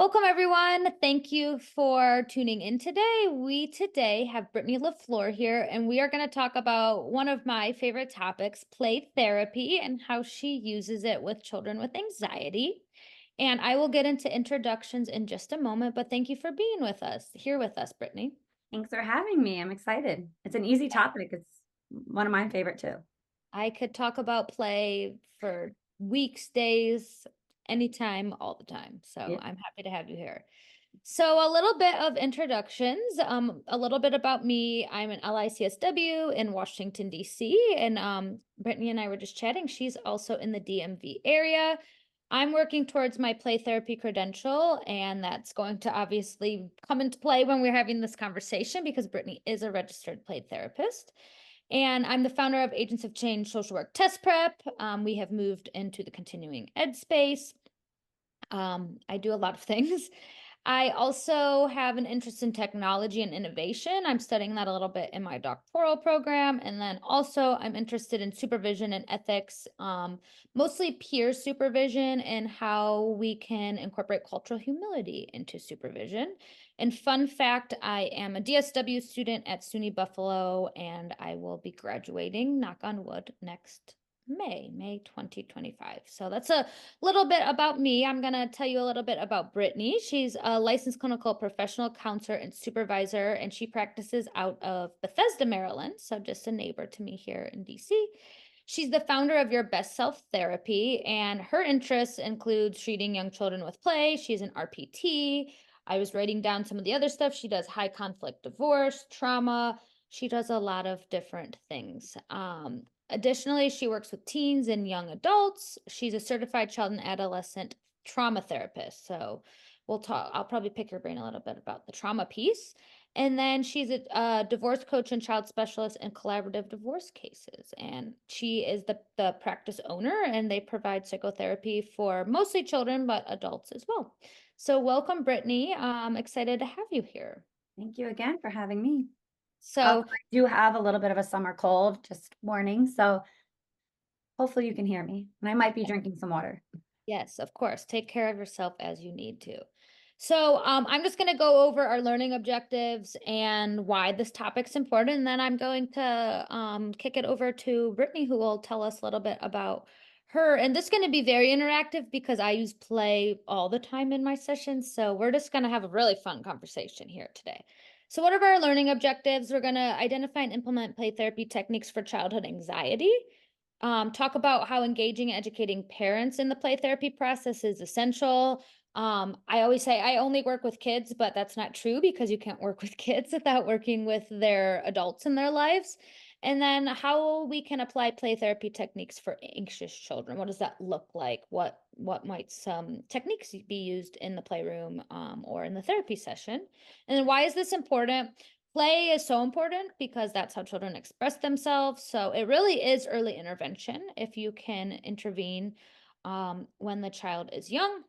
Welcome, everyone. Thank you for tuning in today. We today have Brittany LaFleur here, and we are going to talk about one of my favorite topics, play therapy, and how she uses it with children with anxiety. And I will get into introductions in just a moment, but thank you for being here with us, Brittany. Thanks for having me. I'm excited. It's an easy topic. It's one of my favorite too. I could talk about play for weeks, days, anytime, all the time. So Yeah. I'm happy to have you here. So a little bit of introductions, a little bit about me. I'm an LICSW in Washington, D.C., and Brittany and I were just chatting. She's also in the DMV area. I'm working towards my play therapy credential, and that's going to obviously come into play when we're having this conversation because Brittany is a registered play therapist. And I'm the founder of Agents of Change Social Work Test Prep. We have moved into the continuing ed space. I do a lot of things. I also have an interest in technology and innovation. I'm studying that a little bit in my doctoral program. And then also, I'm interested in supervision and ethics, mostly peer supervision and how we can incorporate cultural humility into supervision. And fun fact, I am a DSW student at SUNY Buffalo, and I will be graduating, knock on wood, next May 2025. So that's a little bit about me. I'm going to tell you a little bit about Brittany. She's a licensed clinical professional counselor and supervisor, and she practices out of Bethesda, Maryland. So just a neighbor to me here in DC. She's the founder of Your Best Self Therapy, and her interests include treating young children with play. She's an RPT. I was writing down some of the other stuff. She does high conflict divorce, trauma. She does a lot of different things. Additionally, she works with teens and young adults. She's a certified child and adolescent trauma therapist. So we'll talk, I'll probably pick your brain a little bit about the trauma piece. And then she's a divorce coach and child specialist in collaborative divorce cases. And she is the practice owner, and they provide psychotherapy for mostly children, but adults as well. So welcome, Brittany. I'm excited to have you here. Thank you again for having me. So I do have a little bit of a summer cold, just warning. So hopefully you can hear me. And I might be drinking some water. yes, of course. Take care of yourself as you need to. So I'm just going to go over our learning objectives and why this topic's important. And then I'm going to kick it over to Brittany, who will tell us a little bit about her. And this is going to be very interactive because I use play all the time in my sessions. So we're just going to have a really fun conversation here today. So what are our learning objectives? We're going to identify and implement play therapy techniques for childhood anxiety. Talk about how engaging and educating parents in the play therapy process is essential. I always say I only work with kids, but that's not true because you can't work with kids without working with their adults in their lives. And then how we can apply play therapy techniques for anxious children. What does that look like? What might some techniques be used in the playroom or in the therapy session? And then why is this important? Play is so important because that's how children express themselves. So it really is early intervention if you can intervene when the child is young.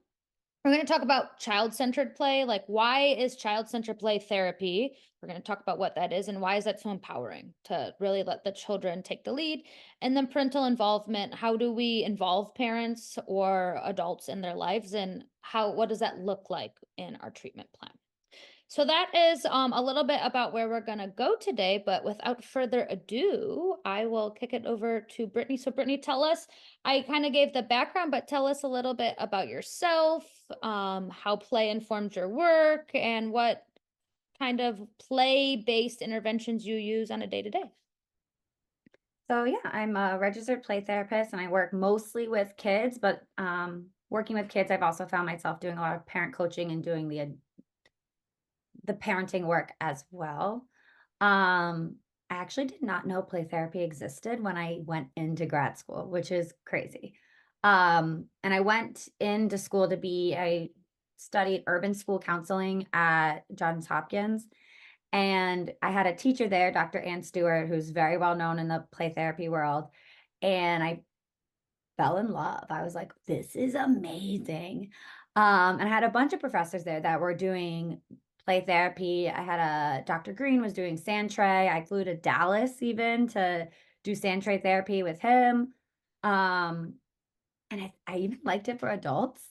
We're going to talk about child-centered play, like why is child-centered play therapy? We're going to talk about what that is and why is that so empowering to really let the children take the lead. And then parental involvement, how do we involve parents or adults in their lives, and what does that look like in our treatment plan? So that is a little bit about where we're going to go today. But without further ado, I will kick it over to Brittany. So, Brittany, tell us, I kind of gave the background, but tell us a little bit about yourself, how play informed your work, and what kind of play-based interventions you use on a day-to-day. So yeah, I'm a registered play therapist and I work mostly with kids, but working with kids, I've also found myself doing a lot of parent coaching and doing the parenting work as well. I actually did not know play therapy existed when I went into grad school, which is crazy. And I went into school I studied urban school counseling at Johns Hopkins. And I had a teacher there, Dr. Ann Stewart, who's very well known in the play therapy world. And I fell in love. I was like, this is amazing. And I had a bunch of professors there that were doing play therapy. I had Dr. Green was doing sand tray. I flew to Dallas even to do sand tray therapy with him. And I even liked it for adults.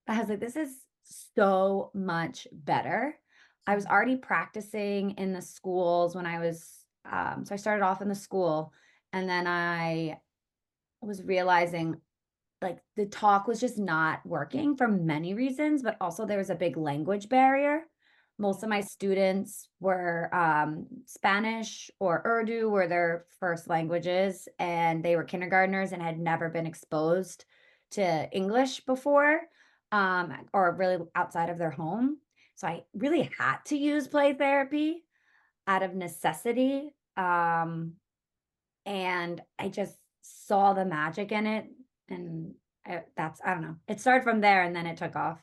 I was like, this is so much better. I was Mhm. already practicing in the schools when I was, so I started off in the school, and then I was realizing like the talk was just not working for many reasons, but also there was a big language barrier. Most of my students were Spanish or Urdu were their first languages, and they were kindergartners and had never been exposed to English before, or really outside of their home. So I really had to use play therapy out of necessity. And I just saw the magic in it, and I don't know. It started from there and then it took off.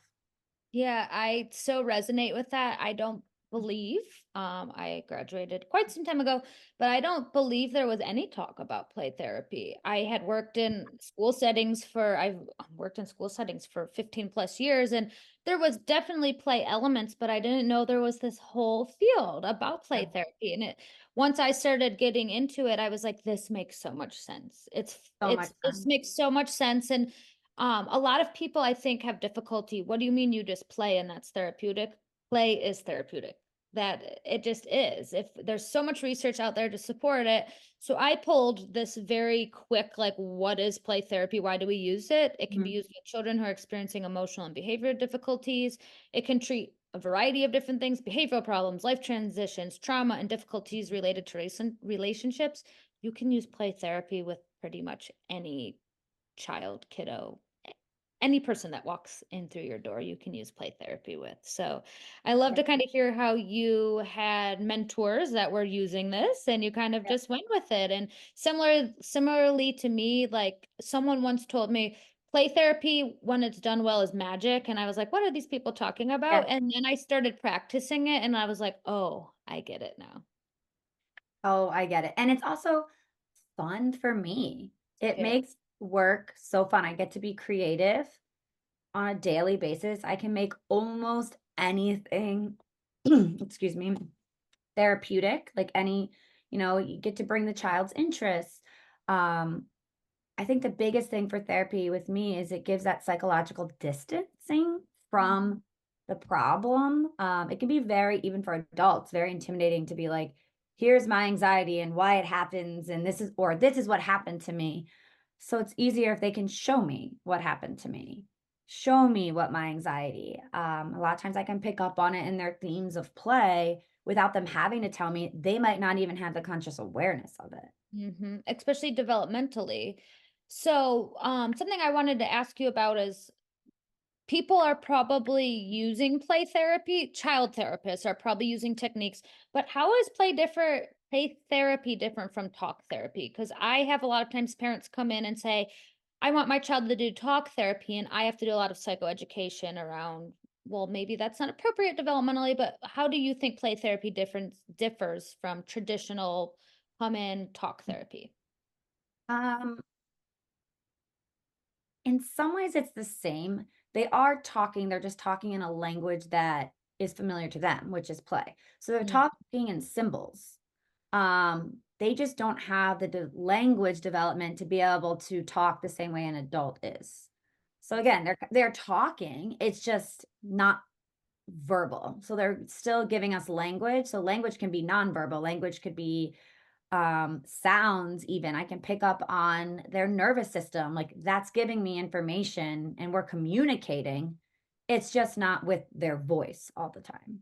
Yeah, I so resonate with that. I don't believe, I graduated quite some time ago, but I don't believe there was any talk about play therapy. I had worked in school settings I've worked in school settings for 15 plus years, and there was definitely play elements, but I didn't know there was this whole field about play Yeah, therapy. And once I started getting into it, I was like, this makes so much sense. so much This fun. makes so much sense. And a lot of people I think have difficulty. What do you mean you just play and that's therapeutic? Play is therapeutic. That it just is. If there's so much research out there to support it. So I pulled this very quick, like, what is play therapy? Why do we use it? It can be Mhm. used with children who are experiencing emotional and behavioral difficulties. It can treat a variety of different things, behavioral problems, life transitions, trauma, and difficulties related to relationships. You can use play therapy with pretty much any child, kiddo, any person that walks in through your door, you can use play therapy with. So I love Yeah, to kind of hear how you had mentors that were using this and you kind of yeah, just went with it. And similarly to me, like someone once told me, play therapy when it's done well is magic. And I was like, what are these people talking yeah. about? And then I started practicing it and I was like, oh, I get it now. Oh, I get it. And it's also fun for me. It Yeah. makes work so fun. I get to be creative on a daily basis. I can make almost anything, excuse me, therapeutic, like any, you get to bring the child's interests. Um, I think the biggest thing for therapy with me is it gives that psychological distancing Mhm. from the problem. It can be very, even for adults, very intimidating to be like, here's my anxiety and why it happens, and this is what happened to me. So it's easier if they can show me what happened to me, show me what my anxiety. A lot of times I can pick up on it in their themes of play without them having to tell me. They might not even have the conscious awareness of it. Especially developmentally. So, something I wanted to ask you about is people are probably using play therapy, child therapists are probably using techniques, but how is play therapy different from talk therapy? Because I have a lot of times parents come in and say, I want my child to do talk therapy, and I have to do a lot of psychoeducation around, well, maybe that's not appropriate developmentally, but how do you think play therapy differs from traditional come in talk therapy? Um, In some ways, it's the same. They are talking, they're just talking in a language that is familiar to them, which is play. So they're Mm, talking in symbols. They just don't have the language development to be able to talk the same way an adult is. So again, they're talking, it's just not verbal. So they're still giving us language. So language can be nonverbal, language could be sounds. Even I can pick up on their nervous system, like that's giving me information and we're communicating. It's just not with their voice all the time.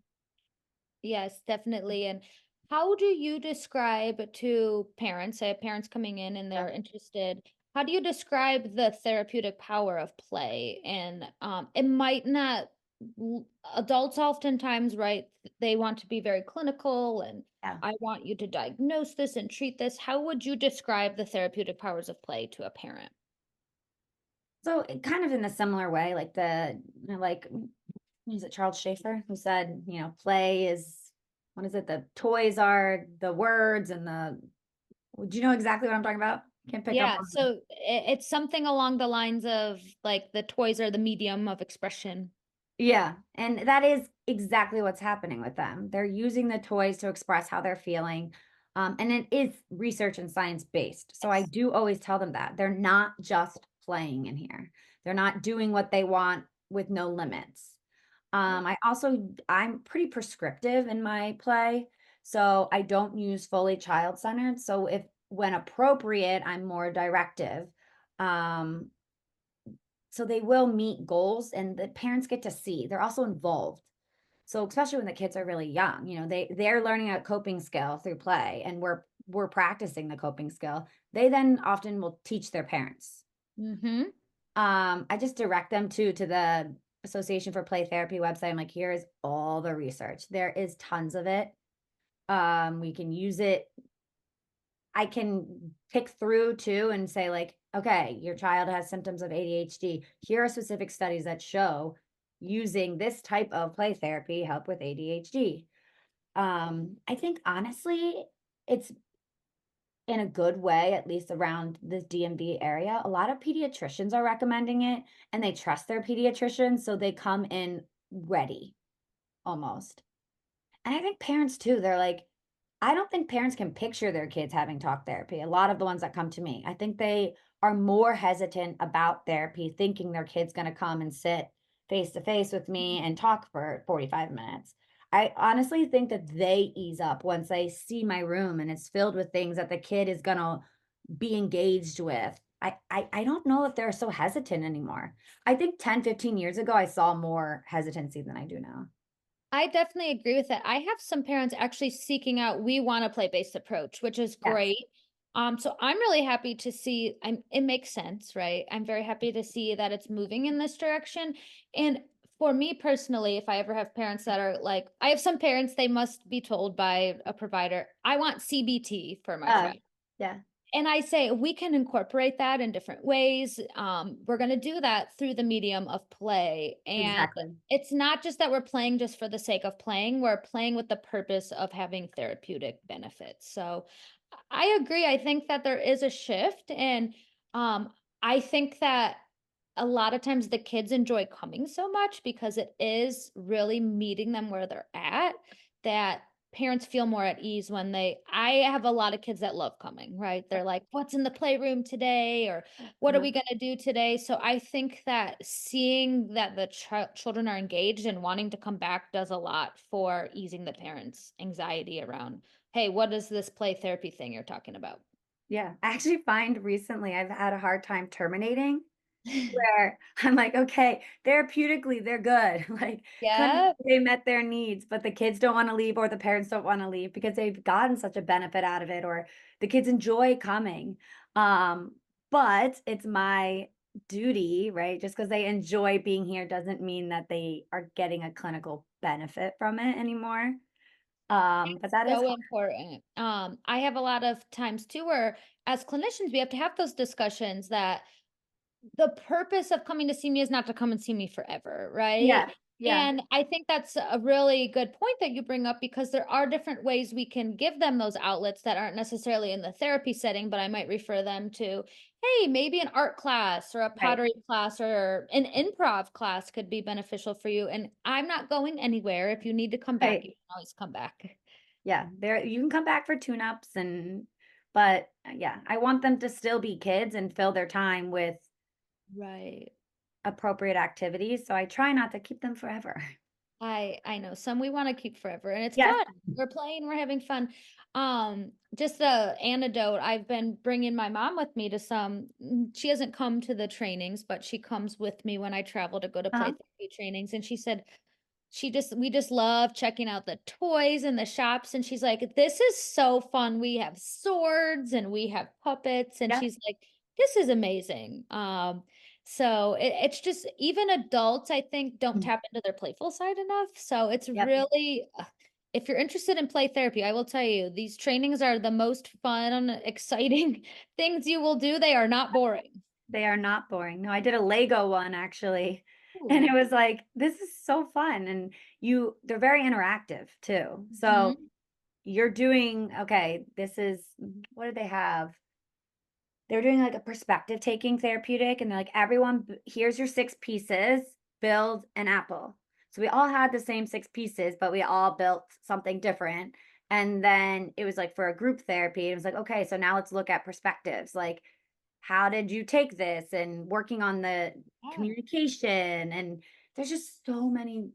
yes, definitely. And how do you describe to parents, say parents coming in and Yeah. they're interested, how do you describe the therapeutic power of play? And it might not, adults oftentimes, right? They want to be very clinical and Yeah. I want you to diagnose this and treat this. How would you describe the therapeutic powers of play to a parent? So kind of in a similar way, like is it Charles Schaefer who said, play is, what is it? The toys are the words and do you know exactly what I'm talking about? Can't pick up Yeah, on so it's something along the lines of like the toys are the medium of expression. Yeah, and that is exactly what's happening with them. They're using the toys to express how they're feeling, and it is research and science based. So I Yes. do always tell them that they're not just playing in here. They're not doing what they want with no limits. I'm pretty prescriptive in my play, so I don't use fully child-centered. So if when appropriate, I'm more directive. Um, so they will meet goals and the parents get to see. They're also involved. So especially when the kids are really young, they're learning a coping skill through play and we're practicing the coping skill. They then often will teach their parents. Mm-hmm. I just direct them to the Association for Play Therapy website. I'm like, here is all the research. There is tons of it. We can use it. I can pick through too and say, like, okay, your child has symptoms of ADHD. Here are specific studies that show using this type of play therapy help with ADHD. I think honestly, it's in a good way, at least around the DMV area. A lot of pediatricians are recommending it and they trust their pediatricians, so they come in ready almost. And I think parents too, they're like, I don't think parents can picture their kids having talk therapy. A lot of the ones that come to me, I think they are more hesitant about therapy, thinking their kid's going to come and sit face to face with me and talk for 45 minutes. I honestly think that they ease up once they see my room and it's filled with things that the kid is going to be engaged with. I don't know if they're so hesitant anymore. I think 10, 15 years ago, I saw more hesitancy than I do now. I definitely agree with that. I have some parents actually seeking out, we want a play-based approach, which is Yes. great. So I'm really happy to see, it makes sense, right? I'm very happy to see that it's moving in this direction. And for me personally, if I ever have parents that are like, I have some parents, they must be told by a provider, I want CBT for my Uh, child. yeah, And I say we can incorporate that in different ways. We're going to do that through the medium of play. And exactly. it's not just that we're playing just for the sake of playing, we're playing with the purpose of having therapeutic benefits. So I agree. I think that there is a shift. And I think that a lot of times the kids enjoy coming so much because it is really meeting them where they're at, that parents feel more at ease when I have a lot of kids that love coming, right? They're like, what's in the playroom today? Or what are Uh-huh. we going to do today? So I think that seeing that the children are engaged and wanting to come back does a lot for easing the parents' anxiety around, hey, what is this play therapy thing you're talking about? Yeah, I actually find recently I've had a hard time terminating where I'm like, okay, therapeutically, they're good. Like, Yeah, clinically, they met their needs, but the kids don't want to leave or the parents don't want to leave because they've gotten such a benefit out of it, or the kids enjoy coming. But it's my duty, right? Just because they enjoy being here doesn't mean that they are getting a clinical benefit from it anymore. But that is so hard. important. I have a lot of times too where as clinicians, we have to have those discussions that the purpose of coming to see me is not to come and see me forever, right? Yeah, yeah, And I think that's a really good point that you bring up because there are different ways we can give them those outlets that aren't necessarily in the therapy setting, but I might refer them to, hey, maybe an art class or a right, pottery class or an improv class could be beneficial for you. And I'm not going anywhere. If you need to come back, right. you can always come back. Yeah, there you can come back for tune-ups but yeah, I want them to still be kids and fill their time with Right. appropriate activities, so I try not to keep them forever. I know some we want to keep forever and it's Yes. fun. We're playing, we're having fun. Just a anecdote, I've been bringing my mom with me to some she hasn't come to the trainings, but she comes with me when I travel to go to play Uh-huh. therapy trainings and she said we just love checking out the toys and the shops and she's like, "This is so fun. We have swords and we have puppets." And Yep. she's like, "This is amazing." So it's just even adults, I think, don't Mm. tap into their playful side enough. So it's Yep. really if you're interested in play therapy, I will tell you, these trainings are the most fun, exciting things you will do. They are not boring. They are not boring. No, I did a Lego one actually, and it Ooh. was like, "This is so fun," and they're very interactive too. So, Mhm. you're doing okay, this is what do they have? They're doing like a perspective taking therapeutic, and they're like, everyone, here's your 6 pieces, build an apple. So we all had the same 6 pieces, but we all built something different. And then it was like for a group therapy, it was like, okay, so now let's look at perspectives. Like, how did you take this? And working on the Yeah. communication. And there's just so many.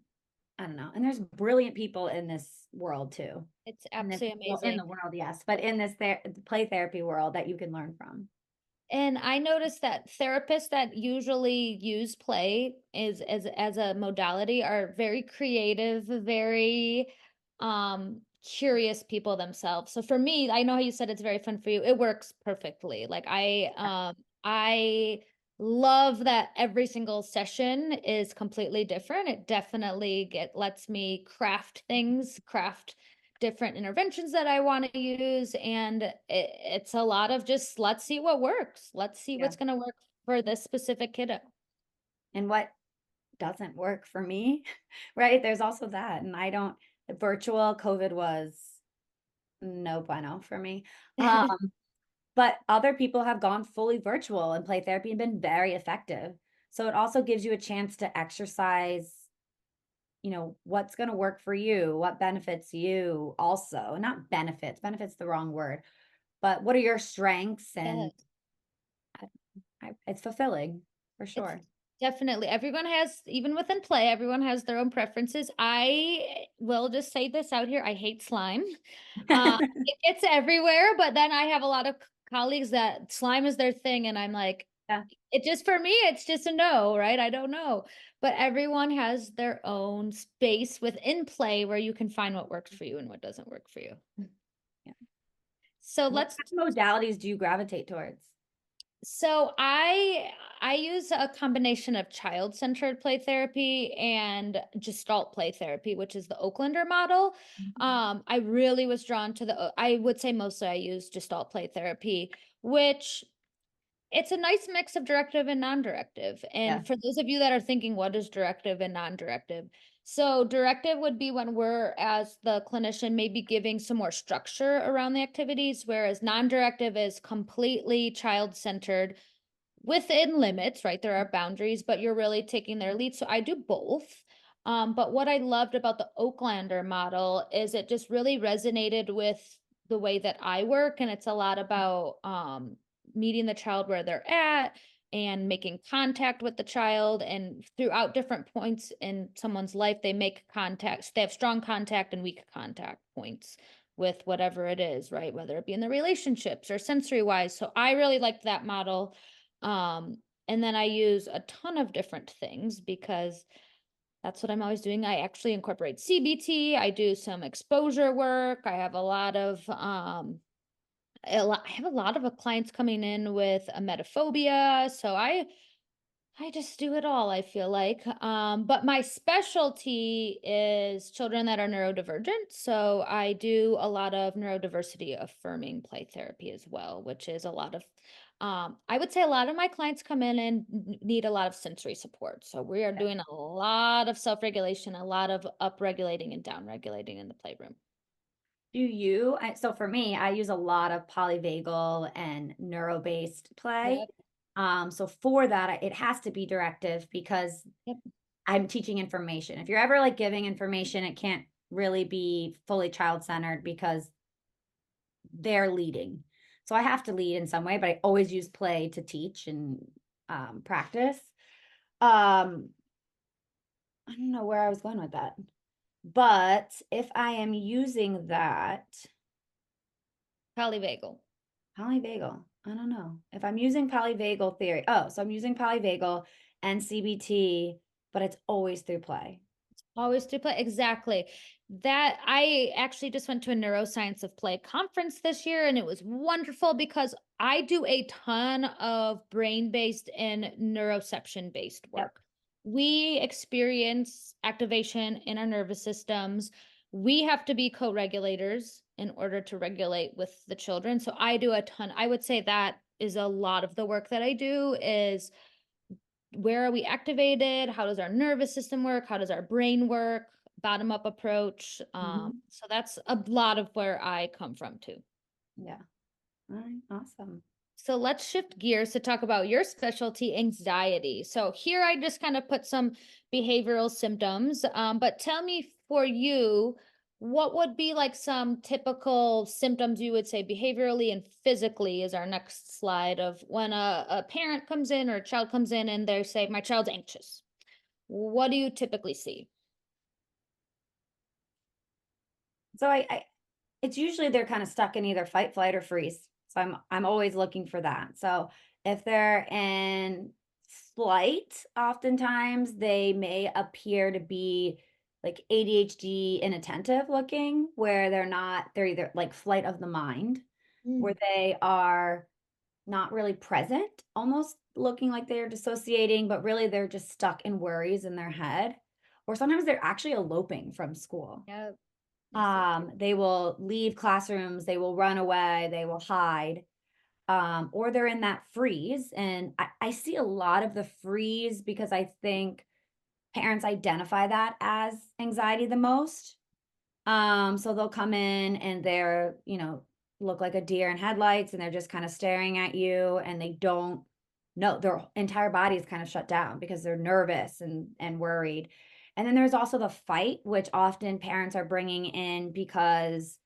I don't know. And there's brilliant people in this world too. It's In this, absolutely well, in amazing. the world, yes, but in this play therapy world that you can learn from. And I noticed that therapists that usually use play as a modality are very creative, very curious people themselves. So for me, I know how you said it's very fun for you. It works perfectly. Like I love that every single session is completely different. It definitely get lets me craft things, craft different interventions that I want to use. And it's a lot of just let's see what works. Let's see Yeah. what's going to work for this specific kiddo. And what doesn't work for me, right? There's also that. And I don't, virtual COVID was no bueno for me. Um, but other people have gone fully virtual and play therapy and been very effective. So it also gives you a chance to exercise, what's going to work for you, what benefits you also, not benefits the wrong word, but what are your strengths? And Yes. it's fulfilling for It's sure. definitely everyone has, even within play, everyone has their own preferences. I will just say this out here. I hate slime. It gets everywhere, but then I have a lot of colleagues that slime is their thing, and I'm like, Yeah. it just for me, it's just a no, right? I don't know. But everyone has their own space within play where you can find what works for you and what doesn't work for you. Yeah. So What let's kind of modalities do you gravitate towards? So I use a combination of child-centered play therapy and gestalt play therapy, which is the Oaklander model. Mhm. I really was drawn to I would say mostly I use gestalt play therapy, which it's a nice mix of directive and non-directive. Yeah. And for those of you that are thinking, what is directive and non-directive? So directive would be when we're, as the clinician, maybe giving some more structure around the activities, whereas non-directive is completely child-centered within limits, right? There are boundaries, but you're really taking their lead. So I do both. But what I loved about the Oaklander model is it just really resonated with the way that I work. And it's a lot about meeting the child where they're at and making contact with the child. And throughout different points in someone's life, they make contacts. They have strong contact and weak contact points with whatever it is, right? Whether it be in the relationships or sensory wise. So I really liked that model. Um, and then I use a ton of different things because that's what I'm always doing. I actually incorporate CBT. I do some exposure work. I have a lot of I have a lot of clients coming in with a metaphobia. So I just do it all, I feel like. But my specialty is children that are neurodivergent. So I do a lot of neurodiversity affirming play therapy as well, which is a lot of, I would say a lot of my clients come in and need a lot of sensory support. So we are doing a lot of self-regulation, a lot of upregulating and downregulating in the playroom. So for me, I use a lot of polyvagal and neuro-based play. Yep. So for that, it has to be directive because Yep. I'm teaching information. If you're ever like giving information, it can't really be fully child-centered because they're leading. So I have to lead in some way, but I always use play to teach and practice. Um, I don't know where I was going with that. But if I am using that, Polyvagal. polyvagal, I don't know. If I'm using polyvagal theory, oh, so I'm using polyvagal and CBT, but it's always through play. Always to play. Exactly. That I actually just went to a neuroscience of play conference this year, and it was wonderful because I do a ton of brain-based and neuroception-based Yep. work. We experience activation in our nervous systems. We have to be co-regulators in order to regulate with the children. So I do a ton. I would say that is a lot of the work that I do is where are we activated? How does our nervous system work? How does our brain work? Bottom up approach. Mhm. So that's a lot of where I come from too. Yeah. All right. Awesome. So let's shift gears to talk about your specialty, anxiety. So here I just kind of put some behavioral symptoms, but tell me for you, what would be like some typical symptoms you would say behaviorally and physically is our next slide of when a parent comes in or a child comes in and they say, my child's anxious. What do you typically see? So I it's usually they're kind of stuck in either fight, flight, or freeze. So I'm always looking for that. So if they're in flight, oftentimes they may appear to be like ADHD inattentive looking, where they're either like flight of the mind, where Mm. they are not really present, almost looking like they're dissociating, but really they're just stuck in worries in their head. Or sometimes they're actually eloping from school. Yep. I see it too. They will leave classrooms, they will run away, they will hide, or they're in that freeze. And I see a lot of the freeze because I think parents identify that as anxiety the most. So they'll come in and they're, look like a deer in headlights and they're just kind of staring at you and they don't know their entire body is kind of shut down because they're nervous and worried. And then there's also the fight, which often parents are bringing in because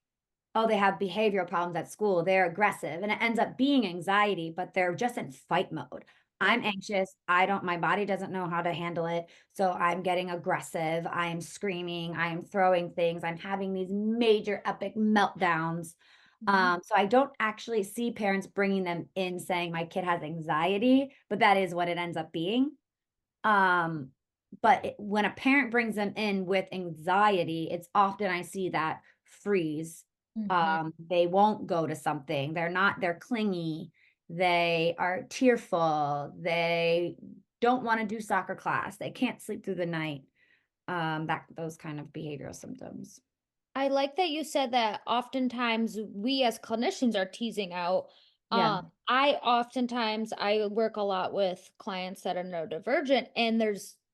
oh, they have behavioral problems at school, they're aggressive, and it ends up being anxiety, but they're just in fight mode. I'm Yep. anxious, my body doesn't know how to handle it, so I'm getting aggressive, I am screaming, I am throwing things, I'm having these major epic meltdowns. Mhm. So I don't actually see parents bringing them in saying, "My kid has anxiety," but that is what it ends up being. Um, but when a parent brings them in with anxiety, it's often I see that freeze. Mhm. They won't go to something. They're clingy. They are tearful. They don't want to do soccer class. They can't sleep through the night. Those kind of behavioral symptoms. I like that you said that oftentimes we as clinicians are teasing out. Yeah. I work a lot with clients that are neurodivergent, and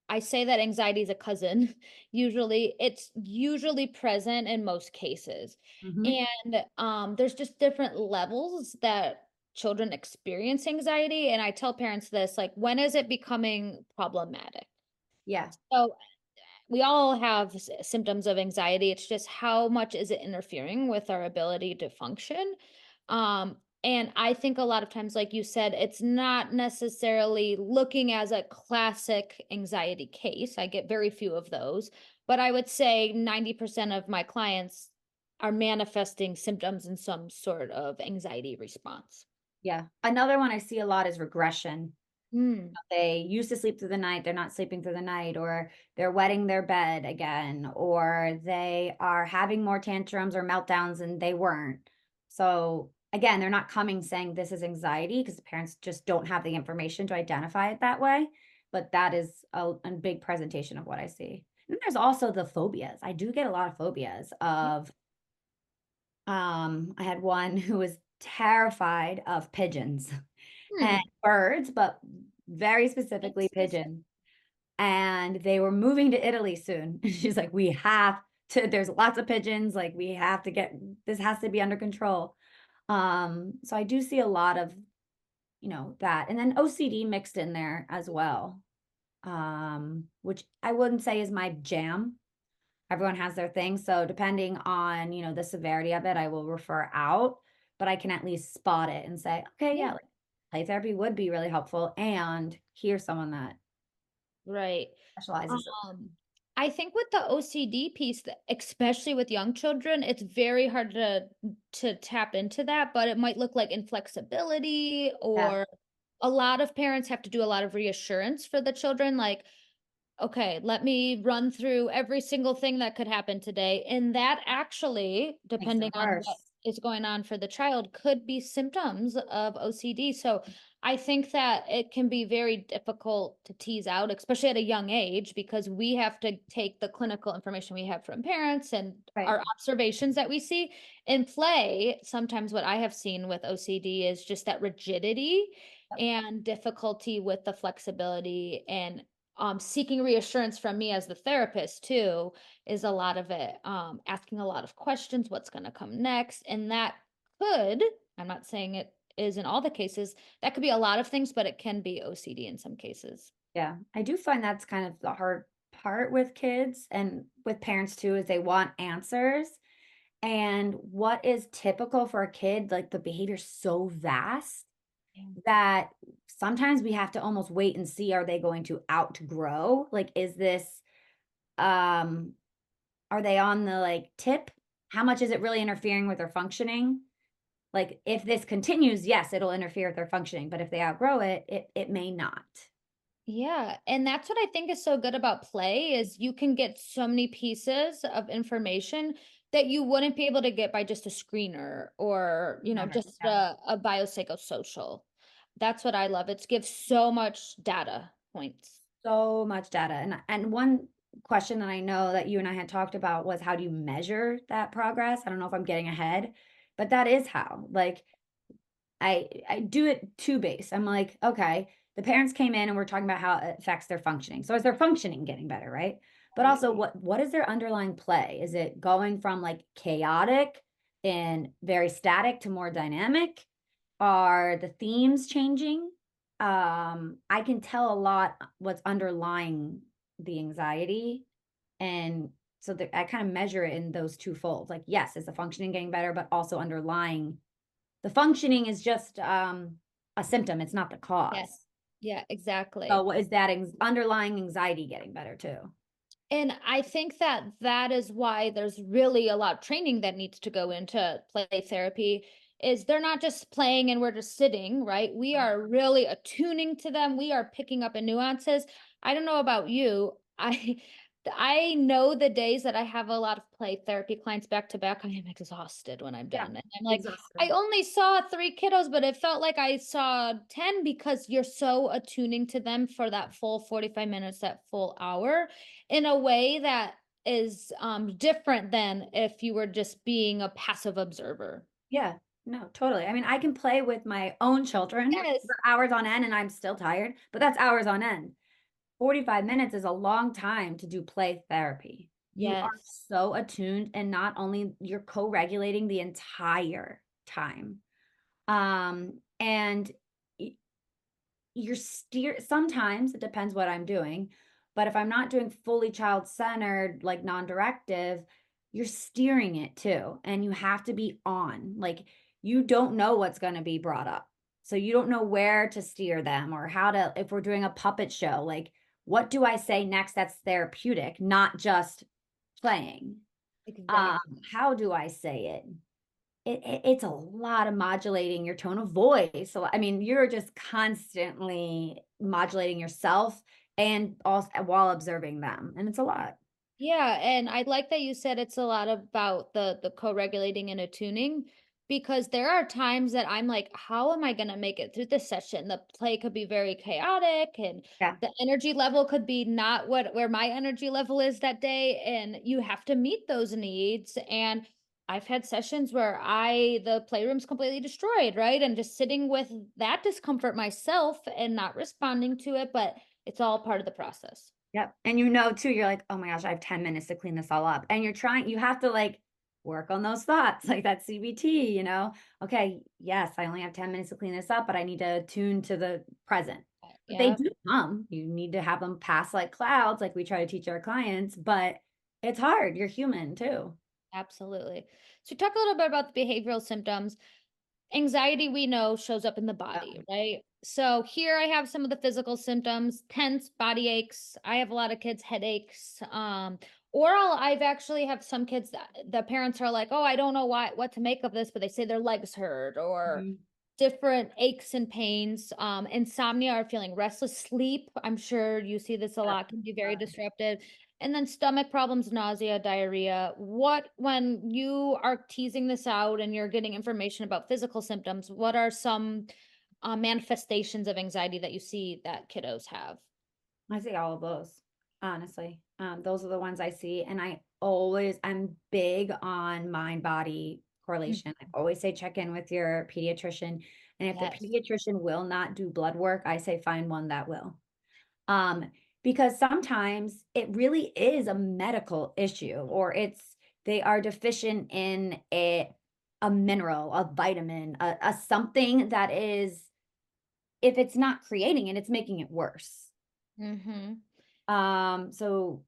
I say that anxiety is a cousin. It's usually present in most cases. Hmm. And there's just different levels that children experience anxiety. And I tell parents this, like, when is it becoming problematic? Yeah. So we all have symptoms of anxiety. It's just how much is it interfering with our ability to function? And I think a lot of times, like you said, it's not necessarily looking as a classic anxiety case. I get very few of those, but I would say 90% of my clients are manifesting symptoms in some sort of anxiety response. Yeah. Another one I see a lot is regression. Mm, They used to sleep through the night, they're not sleeping through the night, or they're wetting their bed again, or they are having more tantrums or meltdowns and they weren't. So again, they're not coming saying this is anxiety because the parents just don't have the information to identify it that way. But that is a big presentation of what I see. And there's also the phobias. I do get a lot of phobias yeah. of I had one who was terrified of pigeons and Hmm. birds, but very specifically Makes sense. pigeons. And they were moving to Italy soon. She's like, "We have to there's lots of pigeons, like, we have to get this has to be under control." So I do see a lot of, that, and then OCD mixed in there as well, which I wouldn't say is my jam. Everyone has their thing, so depending on, the severity of it, I will refer out, but I can at least spot it and say, "Okay, Yeah. yeah, like, play therapy would be really helpful," and here's someone that Right. specializes. Um, I think with the OCD piece, especially with young children, it's very hard to tap into that, but it might look like inflexibility, Yeah, or a lot of parents have to do a lot of reassurance for the children, like, okay, let me run through every single thing that could happen today. And that actually, makes it depending on what worse. is going on for the child, could be symptoms of OCD. So I think that it can be very difficult to tease out, especially at a young age, because we have to take the clinical information we have from parents and Right. our observations that we see in play. Sometimes what I have seen with OCD is just that rigidity Yep. and difficulty with the flexibility, and seeking reassurance from me as the therapist too is a lot of it. Asking a lot of questions, what's going to come next, and that could, I'm not saying it is in all the cases, that could be a lot of things, but it can be OCD in some cases. Yeah, I do find that's kind of the hard part with kids and with parents too, is they want answers. And what is typical for a kid, like the behavior's so vast Yeah. that sometimes we have to almost wait and see, are they going to outgrow? Like, is this, um, are they on the like tip how much is it really interfering with their functioning? Like if this continues, yes, it'll interfere with their functioning, but if they outgrow it, it may not. Yeah, and that's what I think is so good about play is you can get so many pieces of information that you wouldn't be able to get by just a screener or, Never. just Yeah. a biopsychosocial. That's what I love. It gives so much data points. So much data. And one question that I know that you and I had talked about was how do you measure that progress? I don't know if I'm getting ahead, but that is how. Like I do it two base. I'm like, okay, the parents came in and we're talking about how it affects their functioning. So is their functioning getting better, right? But Right. also what is their underlying play? Is it going from like chaotic and very static to more dynamic? Are the themes changing? I can tell a lot what's underlying the anxiety. And so that I kind of measure it in those two folds. Like, yes, is the functioning getting better, but also underlying the functioning is just a symptom. It's not the cause. Yes. Yeah, exactly. So what is that underlying anxiety getting better too? And I think that that is why there's really a lot of training that needs to go into play therapy is they're not just playing and we're just sitting, right? We are really attuning to them. We are picking up in nuances. I don't know about you. I know the days that I have a lot of play therapy clients back to back, I am exhausted when I'm Yeah, done. And I'm like, I exhausted. only saw three kiddos, but it felt like I saw 10 because you're so attuning to them for that full 45 minutes, that full hour in a way that is different than if you were just being a passive observer. Yeah, no, totally. I mean, I can play with my own children Yes. for hours on end and I'm still tired, but that's hours on end. 45 minutes is a long time to do play therapy. You are Yes. so attuned and not only you're co-regulating the entire time. And you're sometimes it depends what I'm doing, but if I'm not doing fully child-centered, like non-directive, you're steering it too. And you have to be on. Like you don't know what's going to be brought up. So you don't know where to steer them or how to, if we're doing a puppet show, like what do I say next that's therapeutic, not just playing? Um, Exactly. how do I say it? It's a lot of modulating your tone of voice. So I mean, you're just constantly modulating yourself and also while observing them, and it's a lot. Yeah, and I like that you said it's a lot about the co-regulating and attuning because there are times that I'm like, how am I going to make it through this session? The play could be very chaotic and Yeah. the energy level could be not what where my energy level is that day and you have to meet those needs and I've had sessions where the playroom's completely destroyed, right? And just sitting with that discomfort myself and not responding to it, but it's all part of the process. Yep. And you know too, you're like, oh my gosh, I have 10 minutes to clean this all up. And you have to like work on those thoughts, like that CBT, Okay, yes, I only have 10 minutes to clean this up, but I need to tune to the present. But they Yeah. do come. You need to have them pass like clouds, like we try to teach our clients, but it's hard. You're human too. Absolutely. So talk a little bit about the behavioral symptoms. Anxiety we know shows up in the body, Yeah. right? So here I have some of the physical symptoms, tense body aches. I have a lot of kids headaches. Oral, I've actually have some kids that the parents are like, "Oh, I don't know what to make of this," but they say their legs hurt or Mhm. different aches and pains. Insomnia or feeling restless. Sleep, I'm sure you see this a Yep. lot, can be very disruptive. And then stomach problems, nausea, diarrhea. When you are teasing this out and you're getting information about physical symptoms, what are some manifestations of anxiety that you see that kiddos have? I see all of those, honestly. Those are the ones I see. And I'm big on mind body Mm. correlation. I always say check in with your pediatrician. And if the Yes. pediatrician will not do blood work, I say find one that will. Um, because sometimes it really is a medical issue or they are deficient in a mineral, a vitamin, a something that is, if it's not creating it, it's making it worse. Mm-hmm. So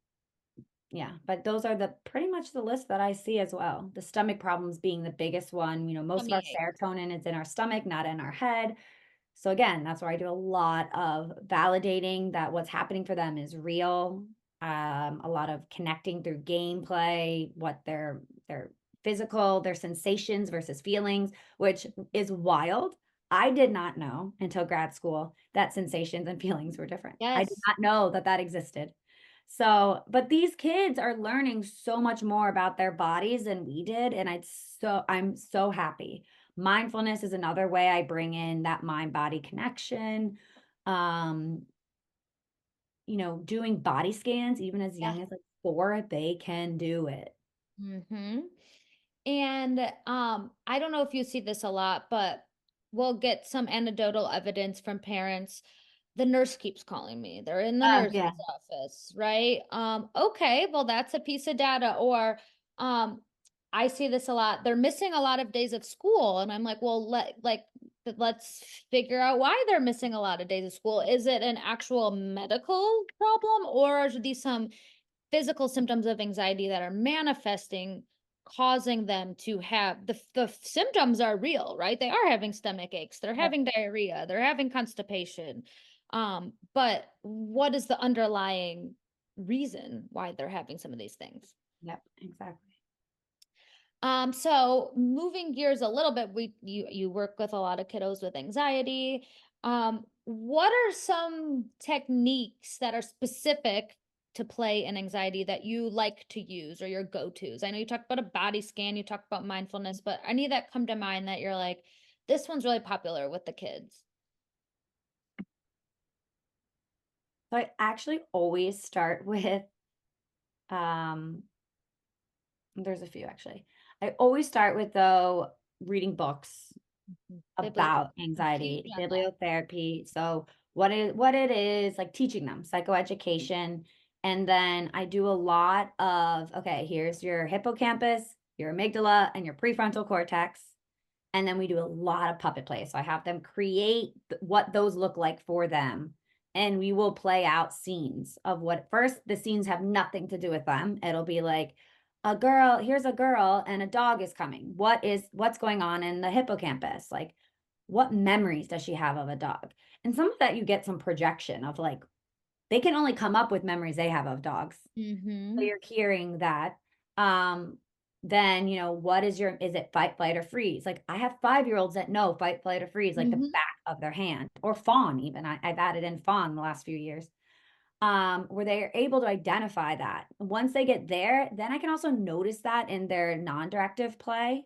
yeah, but those are the pretty much the list that I see as well. The stomach problems being the biggest one. Most of our Tummy ache. serotonin is in our stomach, not in our head. So again, that's where I do a lot of validating that what's happening for them is real. A lot of connecting through gameplay, what they're physical, their sensations versus feelings, which is wild. I did not know until grad school that sensations and feelings were different. I did Yes. not know that that existed. So, but these kids are learning so much more about their bodies than we did. And I'm so happy. Mindfulness is another way I bring in that mind body connection. Um, doing body scans, even as Yeah. young as like 4, they can do it. Mm-hmm. And I don't know if you see this a lot, but we'll get some anecdotal evidence from parents. The nurse keeps calling me. They're in the Oh, nurse's yeah. office, right? Okay, well, that's a piece of data. Or um, I see this a lot. They're missing a lot of days of school. And I'm like, well, let's figure out why they're missing a lot of days of school. Is it an actual medical problem, or are these some physical symptoms of anxiety that are manifesting, causing them to have the symptoms are real, right? They are having stomach aches, they're Yep. having diarrhea, they're having constipation. But what is the underlying reason why they're having some of these things? Yep. Exactly. So moving gears a little bit, you work with a lot of kiddos with anxiety. What are some techniques that are specific to play and anxiety that you like to use or your go-tos? I know you talked about a body scan, you talked about mindfulness, but any that come to mind that you're like, this one's really popular with the kids? So I actually always start with, um, there's a few actually. I always start with though reading books about I'm huge anxiety, on that. bibliotherapy. So what it is, like teaching them psychoeducation. And then I do a lot of, okay, here's your hippocampus, your amygdala, and your prefrontal cortex. And then we do a lot of puppet play. So I have them create what those look like for them. And we will play out scenes of what first the scenes have nothing to do with them. It'll be like here's a girl and a dog is coming. What's going on in the hippocampus? Like, what memories does she have of a dog? And some of that you get some projection of like, they can only come up with memories they have of dogs. So Mm-hmm. you're hearing that. Um, then, what is it fight, flight, or freeze? Like I have 5-year-olds that know fight, flight, or freeze, like the Mm-hmm. back of their hand, or fawn, even. I've added in fawn the last few years, where they are able to identify that. Once they get there, then I can also notice that in their non-directive play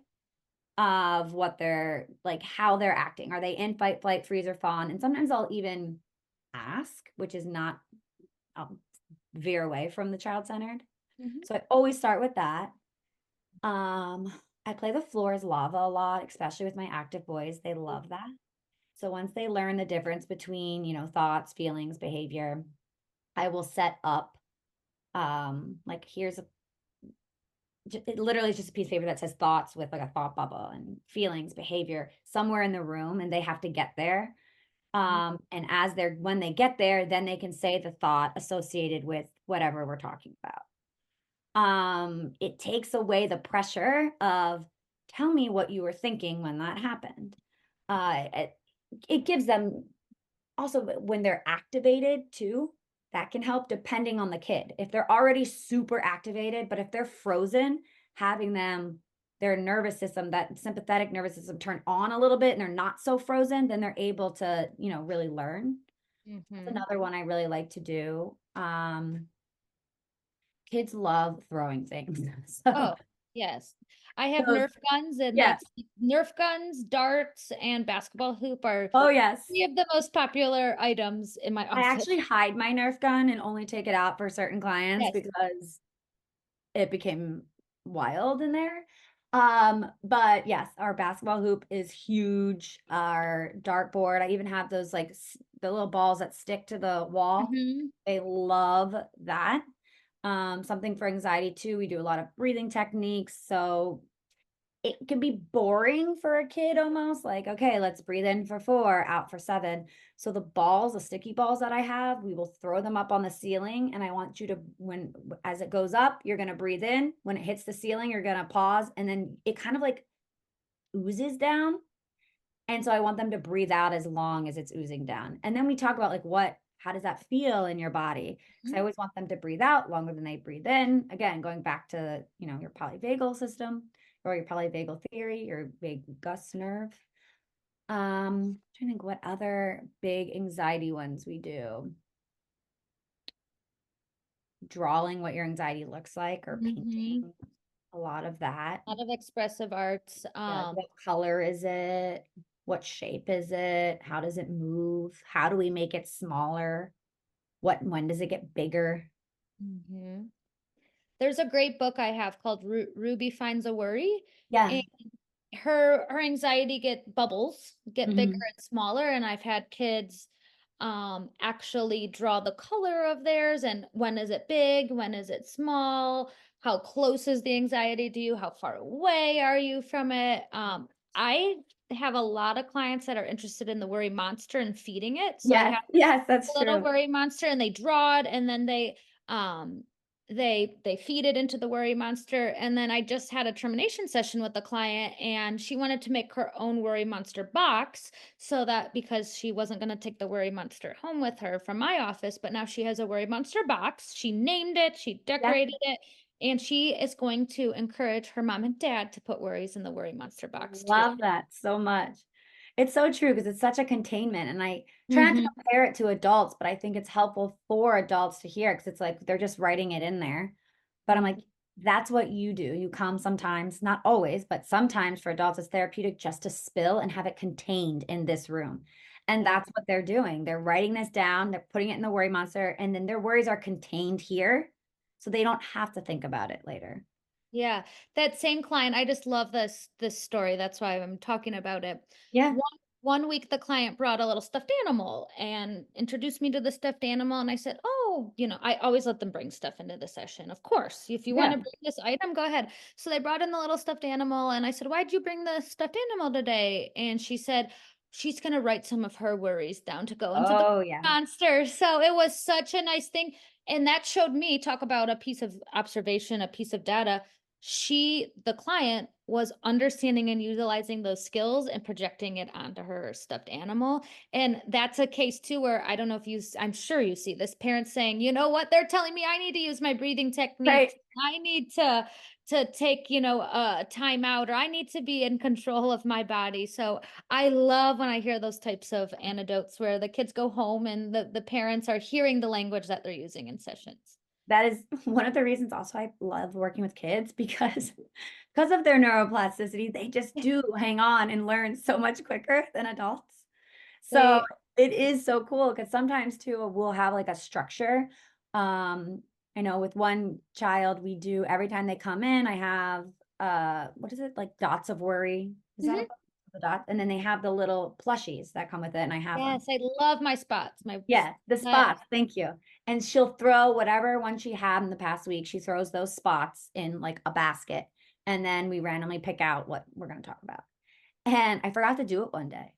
of what they're like, how they're acting. Are they in fight, flight, freeze, or fawn? And sometimes I'll even ask, which is not, I'll veer away from the child-centered. Mm-hmm. So I always start with that. I play the floor is lava a lot, especially with my active boys. They love that. So once they learn the difference between, thoughts, feelings, behavior, I will set up like here's it literally is just a piece of paper that says thoughts with like a thought bubble and feelings, behavior somewhere in the room, and they have to get there. And when they get there, then they can say the thought associated with whatever we're talking about. It takes away the pressure of tell me what you were thinking when that happened. It gives them also when they're activated too, that can help depending on the kid. If they're already super activated, but if they're frozen, having their nervous system, that sympathetic nervous system turn on a little bit and they're not so frozen, then they're able to, really learn. That's Mm-hmm. another one I really like to do. Kids love throwing things. So Oh, yes. I have those, Nerf guns, and yeah. that's Nerf guns, darts, and basketball hoop are Oh, yes. three of the most popular items in my I office. actually hide my Nerf gun and only take it out for certain clients Yes. because it became wild in there. But yes, our basketball hoop is huge. Our dartboard, I even have those like the little balls that stick to the wall. Hmm. They love that. Something for anxiety too. We do a lot of breathing techniques. So it can be boring for a kid almost like, okay, let's breathe in for 4, out for 7. So the balls, the sticky balls that I have, we will throw them up on the ceiling. And I want you to, as it goes up, you're going to breathe in. When it hits the ceiling, you're going to pause. And then it kind of like oozes down. And so I want them to breathe out as long as it's oozing down. And then we talk about like how does that feel in your body? Because I always want them to breathe out longer than they breathe in. Again, going back to, your polyvagal system. or your polyvagal theory, your vagus nerve. Trying to think what other big anxiety ones we do. Drawing what your anxiety looks like or Mm-hmm. painting, a lot of that. A lot of expressive arts. Yeah, like what color is it? What shape is it? How does it move? How do we make it smaller? When does it get bigger? Mhm. There's a great book I have called Ruby Finds a Worry. Yeah. And her anxiety get bigger Hmm. and smaller, and I've had kids actually draw the color of theirs and when is it big, when is it small, how close is the anxiety to you, how far away are you from it. I have a lot of clients that are interested in the worry monster and feeding it, so I Yes, have yes, a that's little true. worry monster and they draw it and then um they feed it into the worry monster. And then I just had a termination session with the client and she wanted to make her own worry monster box, so that because she wasn't going to take the worry monster home with her from my office, but now she has a worry monster box. She named it, she Yep. decorated it, and she is going to encourage her mom and dad to put worries in the worry monster box too. Love that so much. It's so true because it's such a containment. And I try not to Hmm. compare it to adults, but I think it's helpful for adults to hear because it's like they're just writing it in there. But I'm like, that's what you do. You come sometimes, not always, but sometimes for adults, it's therapeutic just to spill and have it contained in this room. And Yeah. that's what they're doing. They're writing this down, they're putting it in the worry monster, and then their worries are contained here. So they don't have to think about it later. Yeah, that same client, I just love this story. That's why I'm talking about it. Yeah. One one week the client brought a little stuffed animal and introduced me to the stuffed animal and I said, "Oh, I always let them bring stuff into the session. Of course, if you want Yeah. to bring this item, go ahead." So they brought in the little stuffed animal and I said, "Why'd you bring the stuffed animal today?" And she said she's going to write some of her worries down to go into the Oh, yeah. monster. So it was such a nice thing. And that showed me, talk about a piece of observation, a piece of data. The client was understanding and utilizing those skills and projecting it onto her stuffed animal. And that's a case too where I don't know if I'm sure you see this parent saying, you know what, they're telling me I need to use my breathing techniques. Right. I need to take, a time out, or I need to be in control of my body. So I love when I hear those types of anecdotes where the kids go home and the parents are hearing the language that they're using in sessions. That is one of the reasons also I love working with kids because of their neuroplasticity, they just do hang on and learn so much quicker than adults. So They it is so cool because sometimes too we'll have like a structure. I know with one child we do every time they come in, I have what is it, like dots of worry? Is that a Mhm. book? The dots? And then they have the little plushies that come with it, and I have them. Yes, I love my spots. Yeah, the Yes. spots. Thank you. And she'll throw whatever one she had in the past week. She throws those spots in like a basket. And then we randomly pick out what we're going to talk about. And I forgot to do it one day,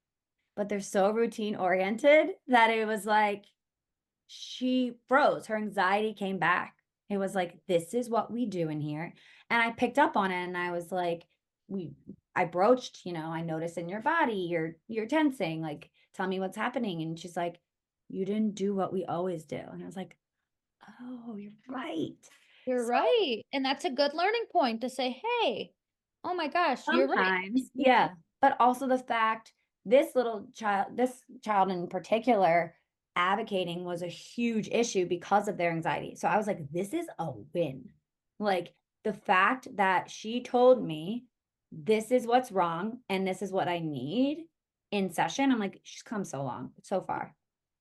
but they're so routine oriented that it was like she froze. Her anxiety came back. It was like, this is what we do in here. And I picked up on it and I was like, I broached, I noticed in your body, you're tensing, like, tell me what's happening. And she's like, you didn't do what we always do. And I was like, oh, you're right. You're So right. And that's a good learning point to say, hey, oh my gosh, you're right. sometimes, yeah. But also the fact this child in particular, advocating was a huge issue because of their anxiety. So I was like, this is a win. Like the fact that she told me this is what's wrong and this is what I need in session. I'm like, she's come so long, so far.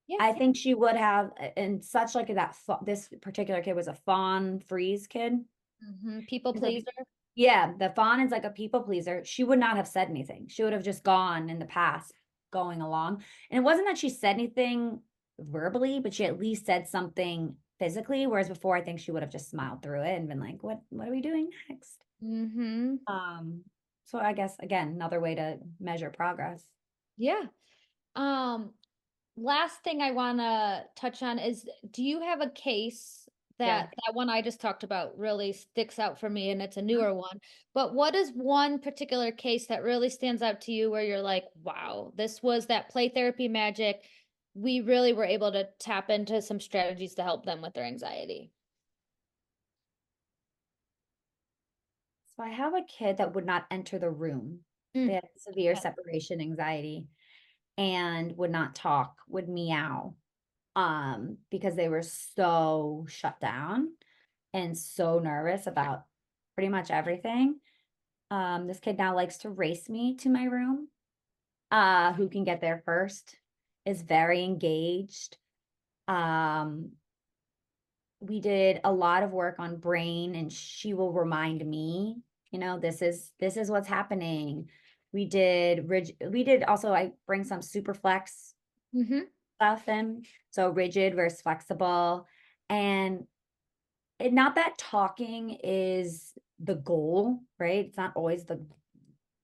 Yeah. I think she would have, and such like this particular kid was a fawn freeze kid. People And so pleaser. yeah, the fawn is like a people pleaser. She would not have said anything. She would have just gone in the past, going along. And it wasn't that she said anything verbally, but she at least said something physically. Whereas before, I think she would have just smiled through it and been like, what are we doing next? Mm-hmm. Um, so I guess again, another way to measure progress. Yeah. Um, Last thing I want to touch on is, do you have a case Yeah. that one I just talked about really sticks out for me and it's a newer one, but what is one particular case that really stands out to you where you're like, wow, this was that play therapy magic. We really were able to tap into some strategies to help them with their anxiety. So I have a kid that would not enter the room. They Mm, had severe okay. separation anxiety and would not talk, would meow, because they were so shut down and so nervous about pretty much everything. This kid now likes to race me to my room. Who can get there first, is very engaged. Um, we did a lot of work on brain and she will remind me, this is what's happening. We did also, I bring some super flex Mm-hmm. stuff in, so rigid versus flexible. And not that talking is the goal, right? It's not always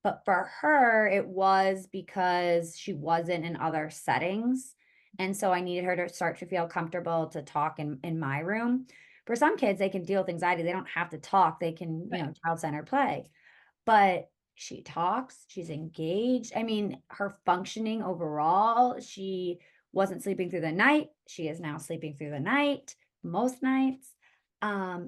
but for her, it was because she wasn't in other settings. And so I needed her to start to feel comfortable to talk in my room. For some kids, they can deal with anxiety. They don't have to talk. They can, Right. child centered play. But she talks, she's engaged. I mean, her functioning overall, she wasn't sleeping through the night. She is now sleeping through the night most nights.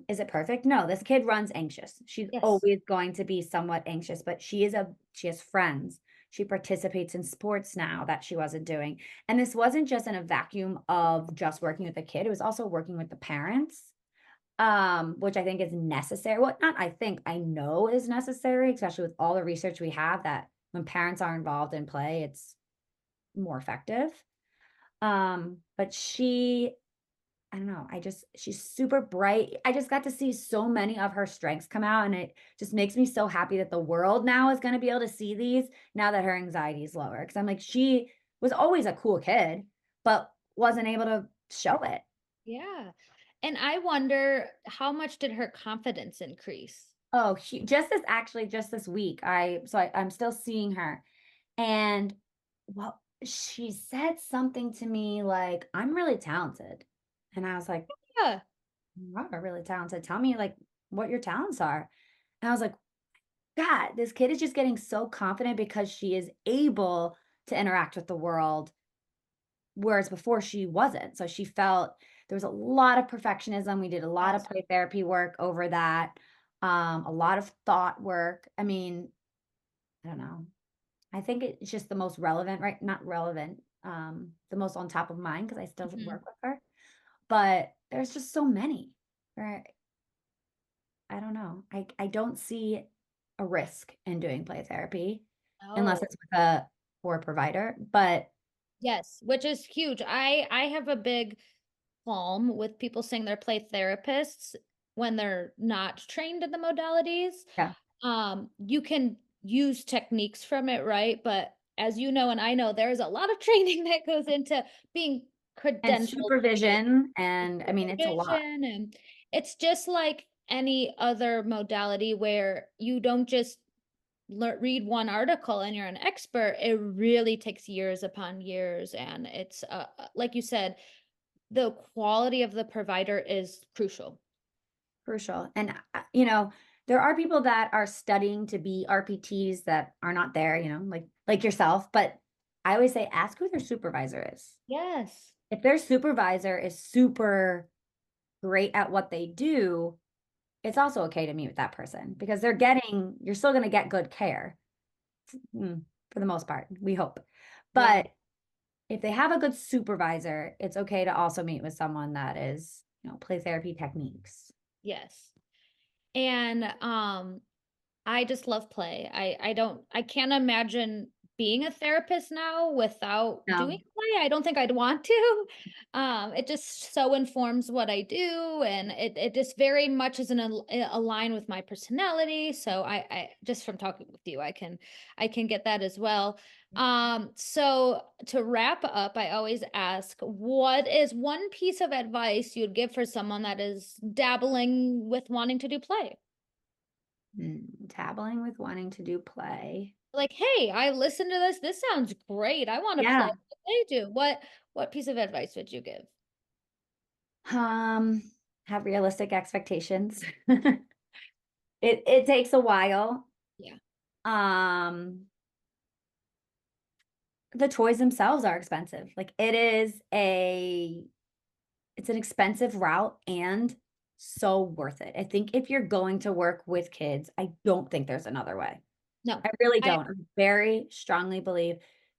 Is it perfect? No, this kid runs anxious. She's Yes. always going to be somewhat anxious, but she has friends. She participates in sports now that she wasn't doing. And this wasn't just in a vacuum of just working with the kid, it was also working with the parents, which I think is necessary. Well, not I think, I know is necessary, especially with all the research we have that when parents are involved in play, it's more effective. But I don't know, she's super bright. I just got to see so many of her strengths come out, and it just makes me so happy that the world now is going to be able to see these now that her anxiety is lower. Cause I'm like, she was always a cool kid, but wasn't able to show it. Yeah. And I wonder how much did her confidence increase? Oh, just this week, I'm still seeing her, and well, she said something to me like, "I'm really talented," and I was like, Yeah. "You are really talented. Tell me like what your talents are." And I was like, "God, this kid is just getting so confident because she is able to interact with the world, whereas before she wasn't." So she felt there was a lot of perfectionism. We did a lot of Yes. play therapy work over that, a lot of thought work. I mean, I don't know. I think it's just the most relevant, right? Not relevant, the most on top of mind because I still Mhm. work with her. But there's just so many, where I don't know. I don't see a risk in doing play therapy unless Oh, it's with a poor provider. But yes, which is huge. I have a big qualm with people saying they're play therapists when they're not trained in the modalities. yeah, You can use techniques from it, right? But as you know, and I know, there's a lot of training that goes into being and credentialed to be a supervision, and I mean, it's a lot. supervision, and it's just like any other modality where you don't just read one article and you're an expert. It really takes years upon years, and it's like you said, the quality of the provider is crucial. Crucial. And, there are people that are studying to be RPTs that are not there, like yourself. But I always say, ask who their supervisor is. Yes. If their supervisor is super great at what they do, it's also okay to meet with that person because you're still going to get good care, for the most part, we hope. Yeah. But if they have a good supervisor, it's okay to also meet with someone that is, play therapy techniques. Yes. And I just love play. I can't imagine being a therapist now without doing No, play. I don't think I'd want to. It just so informs what I do, and it just very much is align with my personality. So I just from talking with you, I can get that as well. So to wrap up, I always ask, what is one piece of advice you'd give for someone that is dabbling with wanting to do play? dabbling with wanting to do play. Like, hey, I listened to this. This sounds great. I want to play Yeah. what they do. What piece of advice would you give? Um, have realistic expectations. It takes a while. Yeah. Um, the toys themselves are expensive. Like it's an expensive route and so worth it. I think if you're going to work with kids, I don't think there's another way. No, I really I don't. I very strongly believe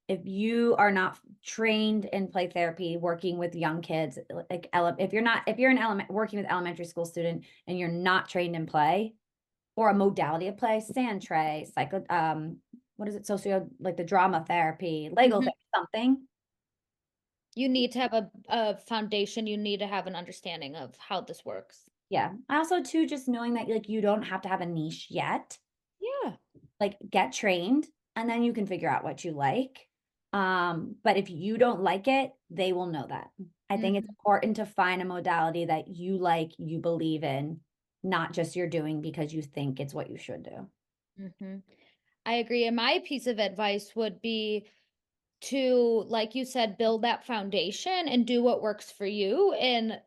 if you are not trained in play therapy, working with young kids, like if you're an element working with elementary school student and you're not trained in play or a modality of play, sand tray, psycho, what is it, socio, like the drama therapy, Lego Mhm. therapy, something. You need to have a foundation. You need to have an understanding of how this works. Yeah. I also too just knowing that like you don't have to have a niche yet. Yeah. Like get trained and then you can figure out what you like. But if you don't like it, they will know that. I think it's Mhm. important to find a modality that you like, you believe in, not just you're doing because you think it's what you should do. Mhm. I agree. And my piece of advice would be to, like you said, build that foundation and do what works for you and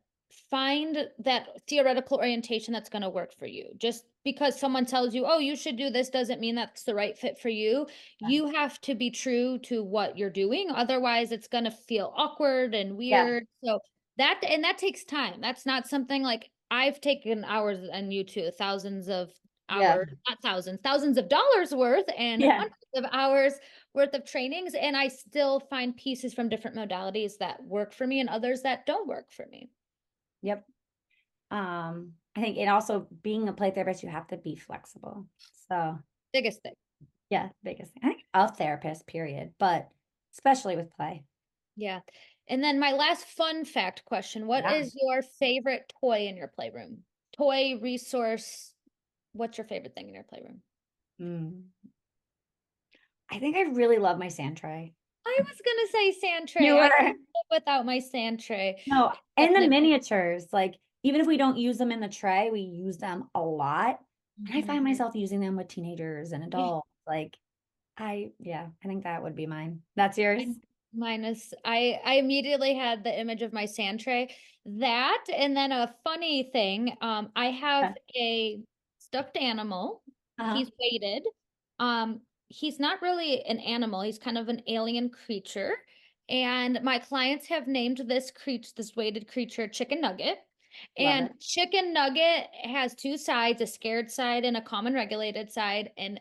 find that theoretical orientation that's going to work for you. Just because someone tells you, oh, you should do this, doesn't mean that's the right fit for you. You have to be true to what you're doing. Otherwise, it's going to feel awkward and Yeah. weird. So that takes time. That's not something like I've taken hours and you too, thousands of Yeah. hours, not thousands, thousands of dollars worth and Yeah. hundreds of hours worth of trainings, and I still find pieces from different modalities that work for me and others that don't work for me. Yep. I think it also being a play therapist, you have to be flexible. So Biggest thing. yeah, biggest thing. I think a therapist, period, but especially with play. Yeah. And then my last fun fact question, what Yeah. is your favorite toy in your playroom? Toy, resource, what's your favorite thing in your playroom? Mm. I think I really love my sand tray. I was gonna say sand tray. You I were. can't live without my sand tray. No, and the Definitely. miniatures, like, even if we don't use them in the tray, we use them a lot, and I Mhm. find myself using them with teenagers and Yeah. adults, like, yeah, I think that would be mine. That's yours? Mine minus I immediately had the image of my sand tray. That and then a funny thing, I Yeah. have a stuffed animal. Uh-huh. He's weighted. He's not really an animal, he's kind of an alien creature. And my clients have named this weighted creature Chicken Nugget. Love it. And Chicken Nugget has two sides, a scared side and a calm and regulated side. And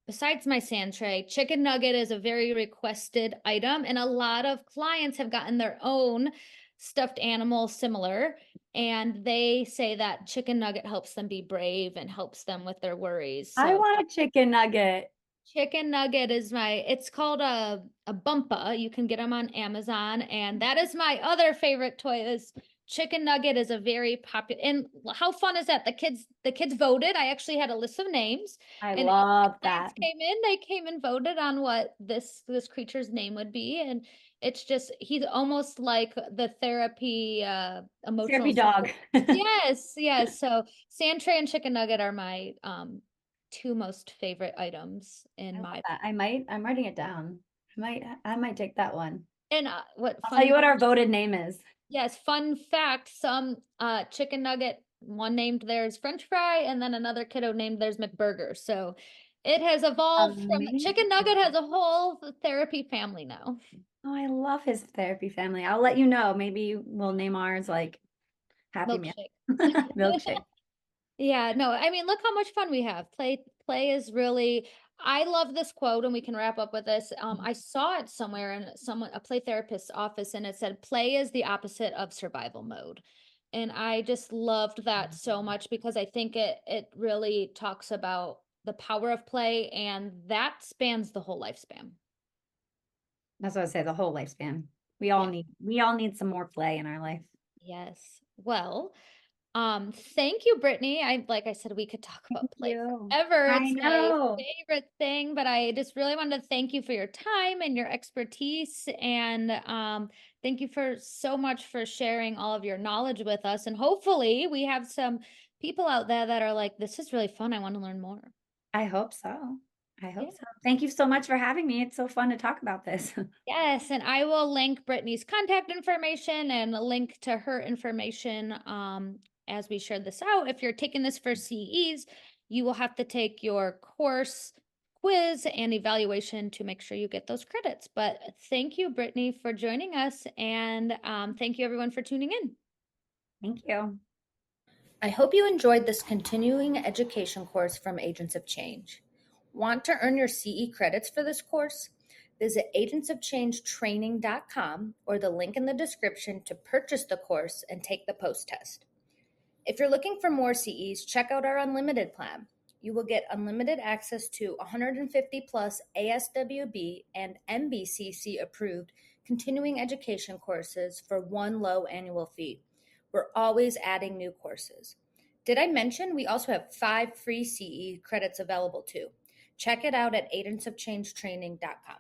besides my sand tray, chicken nugget is a very requested item, and a lot of clients have gotten their own stuffed animal similar, and they say that chicken nugget helps them be brave and helps them with their worries. I So want a chicken nugget. chicken nugget is it's called a bumpa. You can get them on Amazon, and that is my other favorite toy is chicken nugget is a very popular and how fun is that? The kids voted. I actually had a list of names, I and as my love clients that. came in, they came and voted on what this creature's name would be, and it's just he's almost like the therapy emotional Therapy dog. support. I Yes, yes. So sand tray and chicken nugget are my two most favorite items in love my that. I'm writing it down. I might take that one. and what I'll tell you fun what our voted name is. yes, fun fact, some chicken nugget, one named theirs French fry, and then another kiddo named theirs McBurger. So it has evolved from chicken Amazing. nugget has a whole therapy family now. Oh, I love his therapy family. I'll let you know. Maybe we'll name ours like Happy Meal. Milkshake. Milkshake. Yeah, no, I mean, look how much fun we have. Play is really I love this quote and we can wrap up with this. I saw it somewhere in a play therapist's office and it said play is the opposite of survival mode. And I just loved that so much because I think it really talks about the power of play and that spans the whole lifespan. That's what I say, the whole lifespan. Yeah. We all need some more play in our life. Yes. Well, thank you, Brittany. Like I said, we could talk Thank about play you. forever. I It's my know. favorite thing, but I just really wanted to thank you for your time and your expertise. And thank you for so much for sharing all of your knowledge with us. And hopefully we have some people out there that are like, this is really fun. I want to learn more. I hope so. I Yeah. hope so. Thank you so much for having me. It's so fun to talk about this. Yes, and I will link Brittany's contact information and a link to her information as we share this out. If you're taking this for CEs, you will have to take your course quiz and evaluation to make sure you get those credits. But thank you, Brittany, for joining us, and thank you everyone for tuning in. Thank you. I hope you enjoyed this continuing education course from Agents of Change. Want to earn your CE credits for this course? Visit agentsofchangetraining.com or the link in the description to purchase the course and take the post test. If you're looking for more CEs, check out our unlimited plan. You will get unlimited access to 150 plus ASWB and NBCC approved continuing education courses for one low annual fee. We're always adding new courses. Did I mention we also have 5 free CE credits available too? Check it out at agentsofchangetraining.com.